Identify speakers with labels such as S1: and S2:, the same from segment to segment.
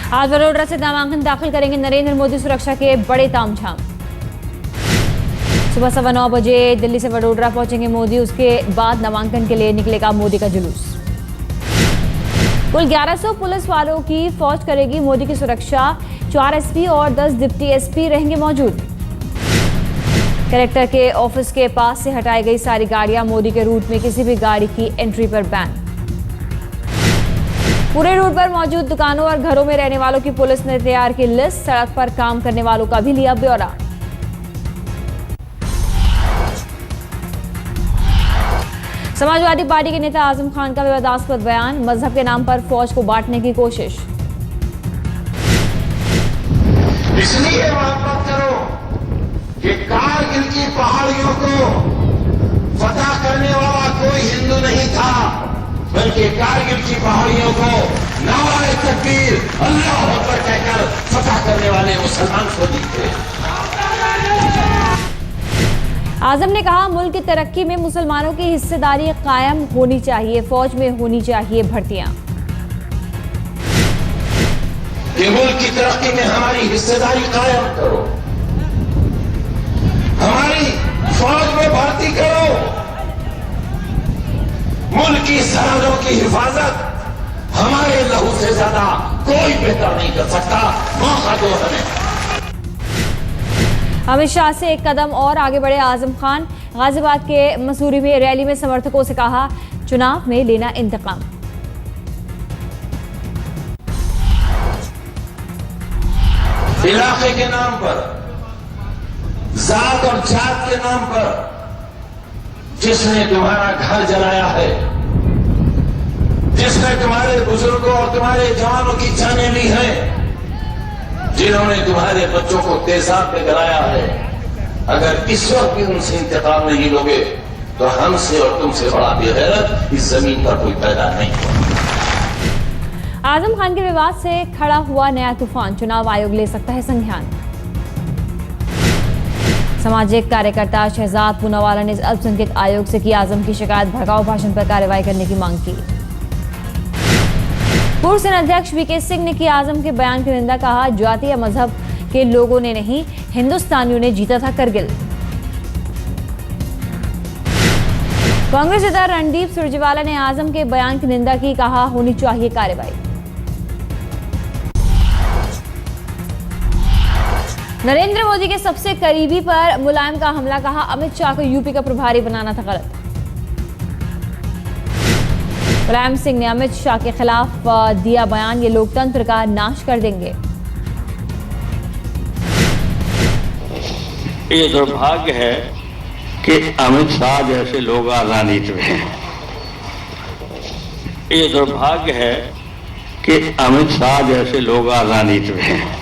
S1: आज वडोदरा से नामांकन दाखिल करेंगे नरेंद्र मोदी। सुरक्षा के बड़े तामझाम। सुबह 9:15 बजे दिल्ली से वडोदरा पहुंचेंगे मोदी। उसके बाद नामांकन के लिए निकलेगा मोदी का जुलूस। कुल 1100 पुलिस वालों की फौज करेगी मोदी की सुरक्षा। 4 एसपी और 10 डिप्टी एसपी रहेंगे मौजूद। कलेक्टर के ऑफिस के पास से हटाई गई सारी गाड़ियां। मोदी के रूट में किसी भी गाड़ी की एंट्री पर बैन। पूरे रूट पर मौजूद दुकानों और घरों में रहने वालों की पुलिस ने तैयार की लिस्ट। सड़क पर काम करने वालों का भी लिया ब्यौरा। समाजवादी पार्टी के नेता आजम खान का विवादास्पद बयान। मजहब के नाम पर फौज को बांटने की कोशिश।
S2: इसलिए बात करो कि कारगिल की पहाड़ियों को फतह करने वाला कोई हिंदू नहीं था, बल्कि कारगिल की पहाड़ियों को नारे तकबीर अल्लाह अकबर कहकर फतह करने वाले मुसलमान फौजी थे।
S1: आजम ने कहा, मुल्क की तरक्की में मुसलमानों की हिस्सेदारी कायम होनी चाहिए। फौज में होनी चाहिए भर्तियां।
S2: कि मुल्क की तरक्की में हमारी हिस्सेदारी कायम करो, हमारी फौज में भर्ती करो। मुल्क की सरहदों की हिफाजत हमारे लहू से ज्यादा कोई बेहतर नहीं कर सकता। मौका दो हमें।
S1: अमित शाह से एक कदम और आगे बढ़े आजम खान। गाजियाबाद के मसूरी में रैली में समर्थकों से कहा, चुनाव में लेना इंतकाम।
S2: इलाके के नाम पर, जात और जात के नाम पर जिसने तुम्हारा घर जलाया है, जिसने तुम्हारे बुजुर्गों और तुम्हारे जवानों की जानें ली हैं, जिन्होंने तुम्हारे बच्चों को तेजाब में गलाया है, अगर इस वक्त भी उनसे इंतकाम नहीं लोगे तो हमसे और तुमसे बड़ा बेगैरत इस जमीन पर कोई पैदा नहीं हुआ।
S1: आजम खान के विवाद से खड़ा हुआ नया तूफान। चुनाव आयोग ले सकता है संज्ञान। सामाजिक कार्यकर्ता शहजाद पूनावाला ने अल्पसंख्यक आयोग से की आजम की शिकायत। भड़काऊ भाषण पर कार्रवाई करने की मांग की। पूर्व सेना अध्यक्ष वीके सिंह ने की आजम के बयान की निंदा। कहा, जाति या मजहब के लोगों ने नहीं, हिंदुस्तानियों ने जीता था करगिल। कांग्रेस नेता रणदीप सुरजेवाला ने आजम के बयान की निंदा की। कहा, होनी चाहिए कार्रवाई। नरेंद्र मोदी के सबसे करीबी पर मुलायम का हमला। कहा, अमित शाह को यूपी का प्रभारी बनाना था गलत। मुलायम सिंह ने अमित शाह के खिलाफ दिया बयान। ये लोकतंत्र का नाश कर देंगे।
S3: ये दुर्भाग्य है कि अमित शाह जैसे लोग राजनीति में हैं। ये दुर्भाग्य है कि अमित शाह जैसे लोग राजनीति में हैं।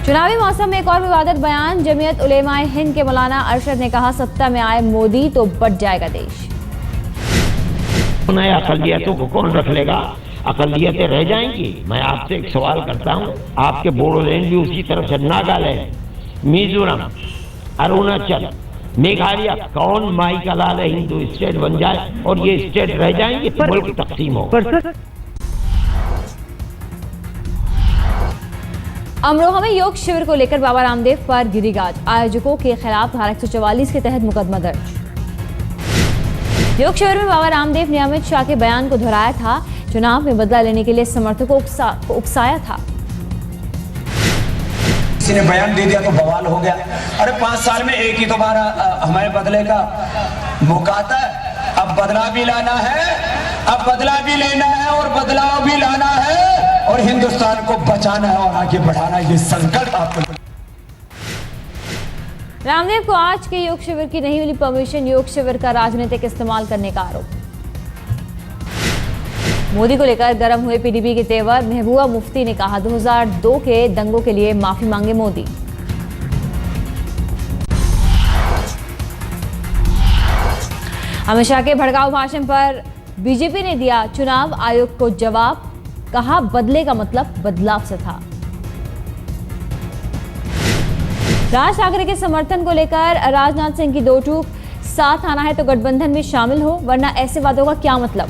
S1: चुनावी मौसम में एक और विवादित बयान। जमीयत उलेमाए हिंद के मौलाना अरशद ने कहा, सत्ता में आए मोदी तो बच जाएगा देश।
S4: नए अकलियतों को कौन रख लेगा? अकलियतें रह जाएंगी। मैं आपसे एक सवाल करता हूं, आपके बोडोलैंड भी उसी तरफ से, नागालैंड, मिजोरम, अरुणाचल, मेघालय, कौन माई का लाल है हिंदू स्टेट बन जाए और ये स्टेट रह जाएंगे तो मुल्क तकसीम हो।
S1: अमरोहा में योग शिविर को लेकर बाबा रामदेव पर गिरीगाज। आयोजकों के खिलाफ धारा 144 के तहत मुकदमा दर्ज। योग शिविर में बाबा रामदेव ने अमित शाह के बयान को दोहराया था। चुनाव में बदला लेने के लिए समर्थकों को उकसाया था।
S5: किसी ने बयान दे दिया तो बवाल हो गया। अरे 5 साल में एक ही दोबारा हमारे बदले का मौका आता है। अब बदला भी लाना है, अब बदला भी लेना है और बदलाव भी लाना है और हिंदुस्तान को बचाना है और आगे बढ़ाना है। ये संकल्प आपको।
S1: रामदेव को आज के योग शिविर की नहीं मिली परमिशन। योग शिविर का राजनीतिक इस्तेमाल करने का आरोप। मोदी को लेकर गर्म हुए पीडीपी के तेवर। महबूबा मुफ्ती ने कहा, 2002 के दंगों के लिए माफी मांगे मोदी। अमित शाह के भड़काऊ भाषण पर बीजेपी ने दिया चुनाव आयोग को जवाब। कहा, बदले का मतलब बदलाव से था। राज ठाकरे के समर्थन को लेकर राजनाथ सिंह की दो टूक। साथ आना है तो गठबंधन में शामिल हो, वरना ऐसे वादों का क्या मतलब।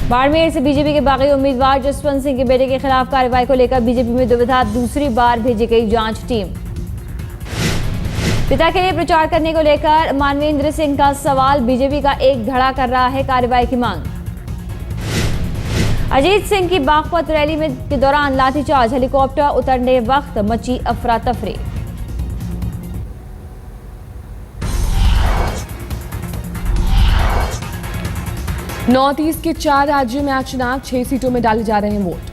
S1: बाड़मेर से बीजेपी के बागी उम्मीदवार जसवंत सिंह के बेटे के खिलाफ कार्रवाई को लेकर बीजेपी में दुविधा, दूसरी बार भेजी गई जांच टीम। पिता के लिए प्रचार करने को लेकर मानवेंद्र सिंह का सवाल, बीजेपी का एक धड़ा कर रहा है कार्रवाई की मांग। अजीत सिंह की बागपत रैली में के दौरान लाठीचार्ज, हेलीकॉप्टर उतरने वक्त मची अफरा तफरी।
S6: नॉर्थ ईस्ट के 4 राज्यों में आज चुनाव, 6 सीटों में डाले जा रहे हैं वोट।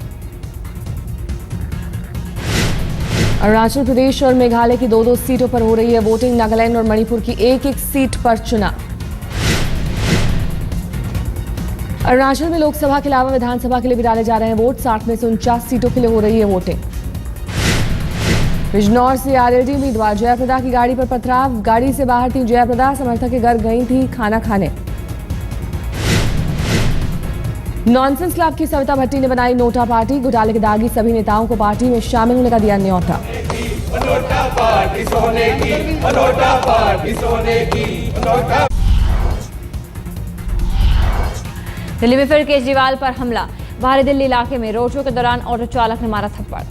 S6: अरुणाचल प्रदेश और मेघालय की 2-2 सीटों पर हो रही है वोटिंग। नागालैंड और मणिपुर की 1-1 सीट पर चुनाव। अरुणाचल में लोकसभा के अलावा विधानसभा के लिए भी डाले जा रहे हैं वोट। 60 में से 49 सीटों के लिए हो रही है वोटिंग। बिजनौर से आरएलडी उम्मीदवार जयप्रदा की गाड़ी पर पथराव, गाड़ी से बाहर थी जयप्रदा, समर्थक के घर गई थी खाना खाने। नॉनसेंस क्लब की सविता भट्टी ने बनाई नोटा पार्टी, घोटाले के दागी सभी नेताओं को पार्टी में शामिल होने का दिया न्योता।
S1: दिल्ली में फिर केजरीवाल पर हमला, बाहरी दिल्ली इलाके में रोड शो के दौरान ऑटो चालक ने मारा थप्पड़।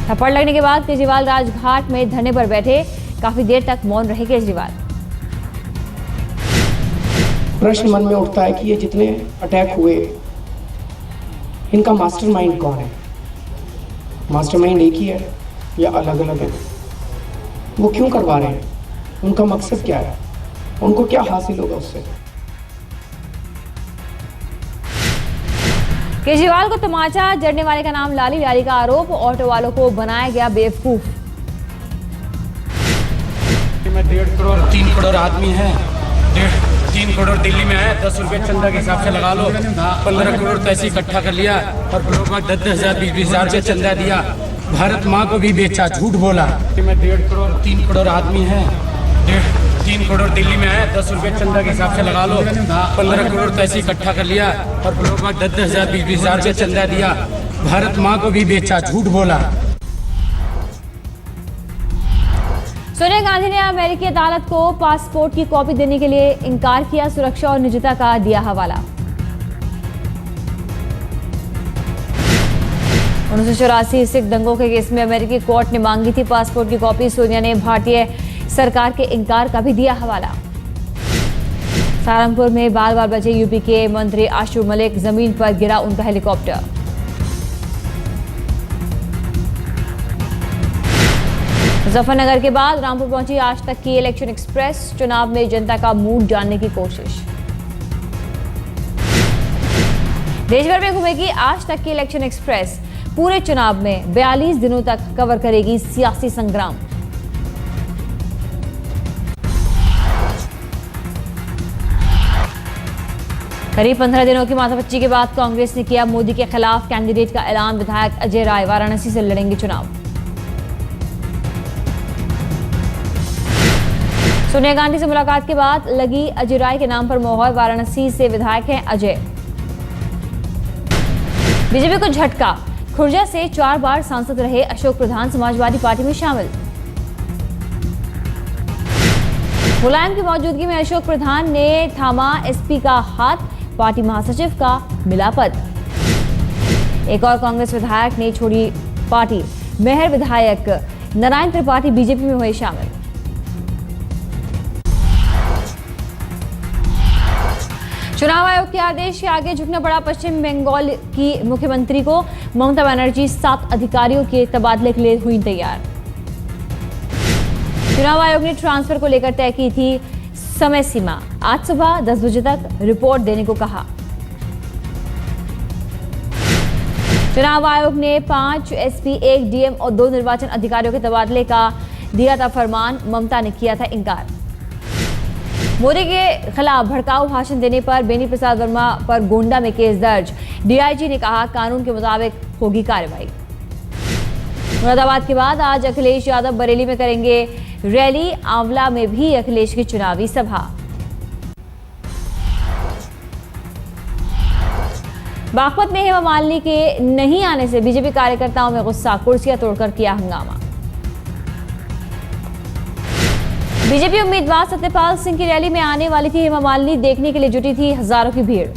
S1: थप्पड़ लगने के बाद केजरीवाल राजघाट में धरने पर बैठे, काफी देर तक मौन रहे केजरीवाल।
S7: प्रश्न मन में उठता है कि ये जितने अटैक हुए इनका मास्टरमाइंड कौन है? मास्टरमाइंड एक ही है या अलग अलग है? वो क्यों करवा रहे हैं? उनका मकसद क्या है? उनको क्या हासिल होगा उससे?
S1: केजरीवाल को तमाचा जड़ने वाले का नाम लाली, लाली का आरोप, ऑटो वालों को बनाया गया बेवकूफ।
S8: में 1.5 करोड़ 3 करोड़ आदमी है, 3 करोड़ दिल्ली में है, 10 रुपए चंदा के हिसाब से लगा लो, 15 करोड़ तो ऐसे इकट्ठा कर लिया और लोग 10-10 हज़ार 20-20 हज़ार रुपये चंदा दिया। भारत माँ को भी बेचा, झूठ बोला। में 1.5 करोड़ 3 करोड़ आदमी है, 3 करोड़ दिल्ली में है, 10 रुपए चंदा के हिसाब से लगा लो, 15 करोड़ तो ऐसे इकट्ठा कर लिया और लोग 10-10 हज़ार 20-20 हज़ार रुपये चंदा दिया। भारत माँ को भी बेचा, झूठ बोला।
S1: सोनिया गांधी ने अमेरिकी अदालत को पासपोर्ट की कॉपी देने के लिए इनकार किया, सुरक्षा और निजता का दिया हवाला। 1984 सिख दंगों के केस में अमेरिकी कोर्ट ने मांगी थी पासपोर्ट की कॉपी, सोनिया ने भारतीय सरकार के इनकार का भी दिया हवाला। सहारनपुर में बाल बाल बचे यूपी के मंत्री आशु मलिक, जमीन पर गिरा उनका हेलीकॉप्टर। मुजफ्फरनगर के बाद रामपुर पहुंची आज तक की इलेक्शन एक्सप्रेस, चुनाव में जनता का मूड जानने की कोशिश। देश भर में घूमेगी आज तक की इलेक्शन एक्सप्रेस, पूरे चुनाव में 42 दिनों तक कवर करेगी सियासी संग्राम। करीब 15 दिनों की माथापच्ची के बाद कांग्रेस ने किया मोदी के खिलाफ कैंडिडेट का ऐलान, विधायक अजय राय वाराणसी से लड़ेंगे चुनाव। सोनिया गांधी से मुलाकात के बाद लगी अजय राय के नाम पर मोहर, वाराणसी से विधायक हैं अजय। बीजेपी को झटका, खुर्जा से 4 बार सांसद रहे अशोक प्रधान समाजवादी पार्टी में शामिल। मुलायम की मौजूदगी में अशोक प्रधान ने थामा एसपी का हाथ, पार्टी महासचिव का मिला पद। एक और कांग्रेस विधायक ने छोड़ी पार्टी, मेहर विधायक नारायण त्रिपाठी बीजेपी में हुए शामिल। चुनाव आयोग के आदेश के आगे झुकना पड़ा पश्चिम बंगाल की मुख्यमंत्री को, ममता बनर्जी 7 अधिकारियों के तबादले के लिए हुई तैयार। चुनाव आयोग ने ट्रांसफर को लेकर तय की थी समय सीमा, आज सुबह 10 बजे तक रिपोर्ट देने को कहा। चुनाव आयोग ने 5 एसपी, 1 डीएम और 2 निर्वाचन अधिकारियों के तबादले का दिया था फरमान, ममता ने किया था इनकार। मोदी के खिलाफ भड़काऊ भाषण देने पर बेनी प्रसाद वर्मा पर गोंडा में केस दर्ज, डीआईजी ने कहा कानून के मुताबिक होगी कार्रवाई। मुरादाबाद के बाद आज अखिलेश यादव बरेली में करेंगे रैली, आंवला में भी अखिलेश की चुनावी सभा। बागपत में हेमा मालिनी के नहीं आने से बीजेपी कार्यकर्ताओं में गुस्सा, कुर्सियां तोड़कर किया हंगामा। बीजेपी उम्मीदवार सत्यपाल सिंह की रैली में आने वाली थी हेमा मालिनी, देखने के लिए जुटी थी हजारों की भीड़।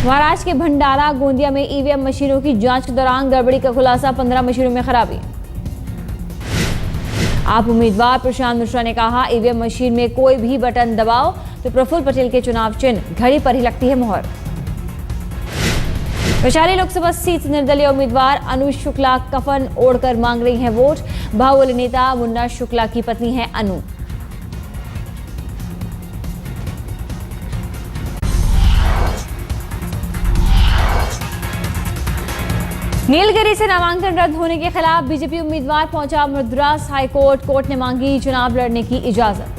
S1: महाराष्ट्र के भंडारा गोंदिया में ईवीएम मशीनों की जांच के दौरान गड़बड़ी का खुलासा, 15 मशीनों में खराबी। आप उम्मीदवार प्रशांत मिश्रा ने कहा, ईवीएम मशीन में कोई भी बटन दबाओ तो प्रफुल्ल पटेल के चुनाव चिन्ह घड़ी पर ही लगती है मोहर। वैशाली लोकसभा सीट से निर्दलीय उम्मीदवार अनु शुक्ला कफन ओढ़कर मांग रही हैं वोट। बाहुबली नेता मुन्ना शुक्ला की पत्नी है अनु। नीलगिरी से नामांकन रद्द होने के खिलाफ बीजेपी उम्मीदवार पहुंचा मद्रास हाईकोर्ट। कोर्ट ने मांगी चुनाव लड़ने की इजाजत।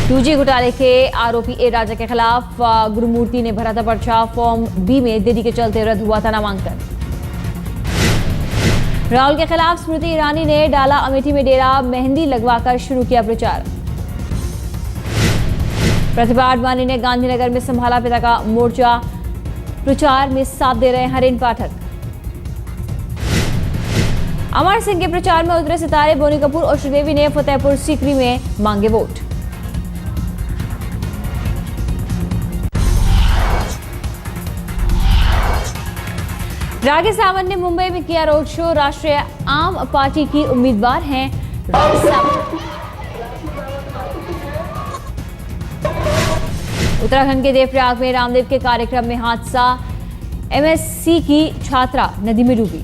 S1: 2G घोटाले के आरोपी ए राजा के खिलाफ गुरुमूर्ति ने भरा था पर्चा, फॉर्म बी में देरी के चलते रद्द हुआ था नामांकन। राहुल के खिलाफ स्मृति ईरानी ने डाला अमेठी में डेरा, मेहंदी लगवाकर शुरू किया प्रचार। प्रतिभा आडवाणी ने गांधीनगर में संभाला पिता का मोर्चा, प्रचार में साथ दे रहे हरेन पाठक। अमर सिंह के प्रचार में उतरे सितारे, बोनी कपूर और श्रीदेवी ने फतेहपुर सीकरी में मांगे वोट। राघव सावंत ने मुंबई में किया रोड शो। राष्ट्रीय आम पार्टी की उम्मीदवार हैं राघव सावंत। उत्तराखंड के देवप्रयाग में रामदेव के कार्यक्रम में हादसा, MSc की छात्रा नदी में डूबी।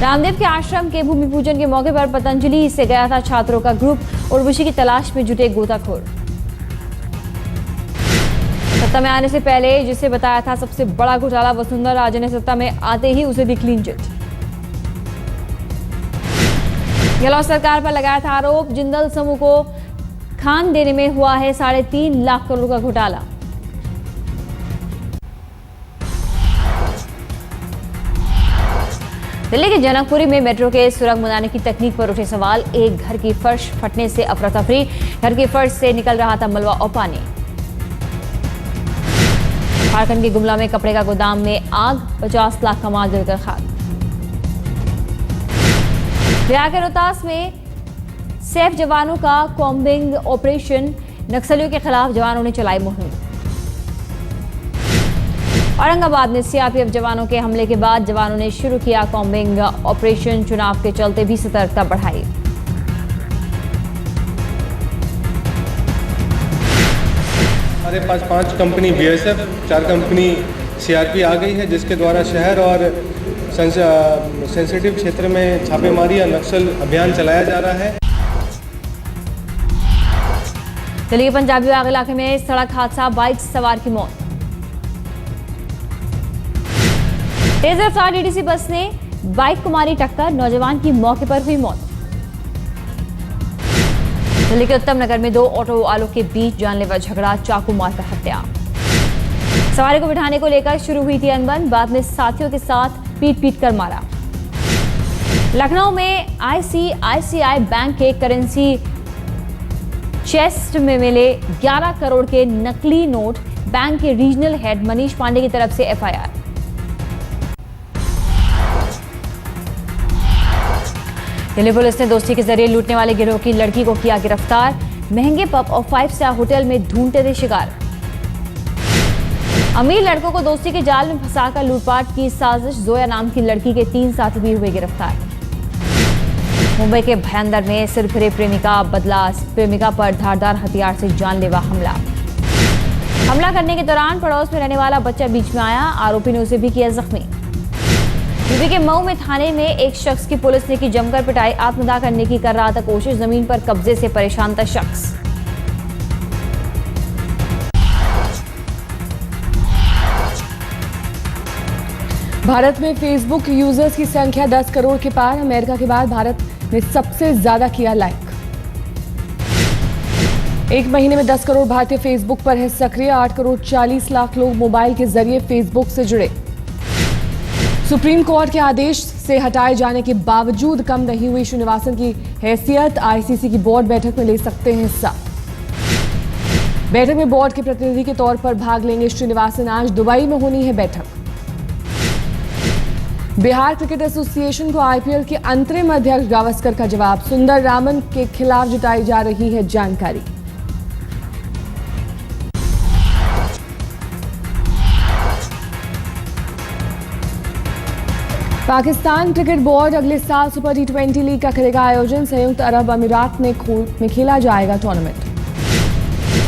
S1: रामदेव के आश्रम के भूमि पूजन के मौके पर पतंजलि से गया था छात्रों का ग्रुप, उर्वशी की तलाश में जुटे गोताखोर। सत्ता में आने से पहले जिसे बताया था सबसे बड़ा घोटाला, वसुंधरा राजे ने सत्ता में आते ही उसे दी क्लीन चिट। गहलोत सरकार पर लगाया था आरोप, जिंदल समूह को खान देने में हुआ है 3.5 लाख करोड़ का घोटाला। दिल्ली के जनकपुरी में मेट्रो के सुरंग बनाने की तकनीक पर उठे सवाल। एक घर की फर्श फटने से अफरा तफरी, घर की फर्श से निकल रहा था मलबा और पानी। झारखंड के गुमला में कपड़े का गोदाम में आग, 50 लाख का माल जलकर खाक। बिहार के रोहतास में सैफ जवानों का कॉम्बिंग ऑपरेशन, नक्सलियों के खिलाफ जवानों ने चलाई मुहिम। औरंगाबाद में सीआरपीएफ जवानों के हमले के बाद जवानों ने शुरू किया कॉम्बिंग ऑपरेशन, चुनाव के चलते भी सतर्कता बढ़ाई।
S9: हमारे पास 5 कंपनी BSF, 4 कंपनी CRP आ गई है, जिसके द्वारा शहर और सेंसिटिव क्षेत्र में छापेमारी या नक्सल अभियान चलाया जा रहा है।
S1: दिल्ली के पंजाबी बाग इलाके में सड़क हादसा, बाइक सवार की मौत। तेज रफ्तार DTC बस ने बाइक को मारी टक्कर, नौजवान की मौके पर हुई मौत। दिल्ली के उत्तम नगर में 2 ऑटो वालों के बीच जानलेवा झगड़ा, चाकू मारकर हत्या। सवारी को बिठाने को लेकर शुरू हुई थी अनबन, बाद में साथियों के साथ पीट कर मारा। लखनऊ में ICICI बैंक के करेंसी चेस्ट में मिले 11 करोड़ के नकली नोट, बैंक के रीजनल हेड मनीष पांडे की तरफ से FIR। दिल्ली पुलिस ने दोस्ती के जरिए लूटने वाले गिरोह की लड़की को किया गिरफ्तार। महंगे पब और 5 स्टार होटल में ढूंढते थे शिकार। अमीर लड़कों को दोस्ती के जाल में फंसाकर लूटपाट की साजिश, जोया नाम की लड़की के 3 साथी भी हुए गिरफ्तार। मुंबई के भयंदर में सिरफिरे प्रेमिका बदला, प्रेमिका पर धारदार हथियार से जानलेवा हमला करने के दौरान पड़ोस में रहने वाला बच्चा बीच में आया, आरोपी ने उसे भी किया जख्मी। यूपी के मऊ में थाने में एक शख्स की पुलिस ने की जमकर पिटाई, आत्मदाह करने की कर रहा था कोशिश, जमीन पर कब्जे से परेशान था शख्स।
S6: भारत में फेसबुक यूजर्स की संख्या 10 करोड़ के पार, अमेरिका के बाद भारत ने सबसे ज्यादा किया लाइक। एक महीने में 10 करोड़ भारतीय फेसबुक पर है सक्रिय, 8 करोड़ 40 लाख लोग मोबाइल के जरिए फेसबुक से जुड़े। सुप्रीम कोर्ट के आदेश से हटाए जाने के बावजूद कम नहीं हुई श्रीनिवासन की हैसियत, ICC की बोर्ड बैठक में ले सकते हैं हिस्सा। बैठक में बोर्ड के प्रतिनिधि के तौर पर भाग लेंगे श्रीनिवासन, आज दुबई में होनी है बैठक। बिहार क्रिकेट एसोसिएशन को आईपीएल के अंतरिम अध्यक्ष गावस्कर का जवाब, सुंदर रामन के खिलाफ जुटाई जा रही है जानकारी। पाकिस्तान क्रिकेट बोर्ड अगले साल सुपर टी20 लीग का करेगा आयोजन, संयुक्त अरब अमीरात में खेला जाएगा टूर्नामेंट।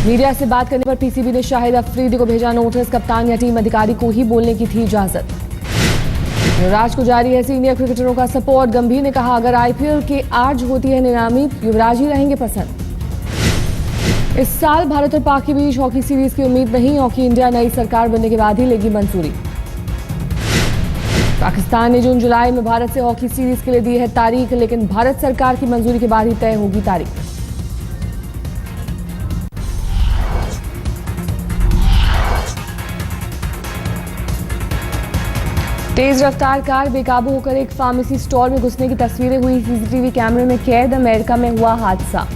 S6: मीडिया से बात करने पर पीसीबी ने शाहिद अफरीदी को भेजा नोटिस, कप्तान या टीम अधिकारी को ही बोलने की थी इजाजत। युवराज को जारी है सीनियर क्रिकेटरों का सपोर्ट, गंभीर ने कहा अगर आईपीएल के आज होती है नीलामी युवराज ही रहेंगे पसंद। इस साल भारत और पाक के बीच हॉकी सीरीज की उम्मीद नहीं, हॉकी इंडिया नई सरकार बनने के बाद ही लेगी मंजूरी। पाकिस्तान ने जून जुलाई में भारत से हॉकी सीरीज के लिए दी है तारीख, लेकिन भारत सरकार की मंजूरी के बाद ही तय होगी तारीख। तेज रफ्तार कार बेकाबू होकर एक फार्मेसी स्टोर में घुसने की तस्वीरें हुई सीसीटीवी कैमरे में कैद, अमेरिका में हुआ हादसा।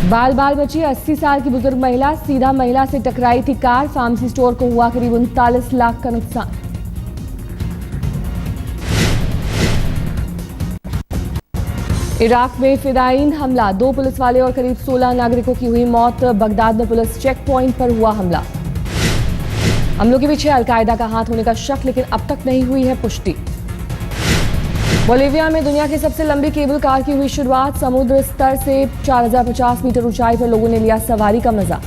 S6: बाल बाल बची 80 साल की बुजुर्ग महिला, सीधा महिला से टकराई थी कार, फार्मेसी स्टोर को हुआ करीब 39 लाख का नुकसान। इराक में फिदायीन हमला, 2 पुलिस वाले और करीब 16 नागरिकों की हुई मौत, बगदाद में पुलिस चेक पॉइंट पर हुआ हमला। हमलों के पीछे अलकायदा का हाथ होने का शक, लेकिन अब तक नहीं हुई है पुष्टि। बोलिविया में दुनिया की सबसे लंबी केबल कार की हुई शुरुआत, समुद्र स्तर से 4050 मीटर ऊंचाई पर लोगों ने लिया सवारी का मजा।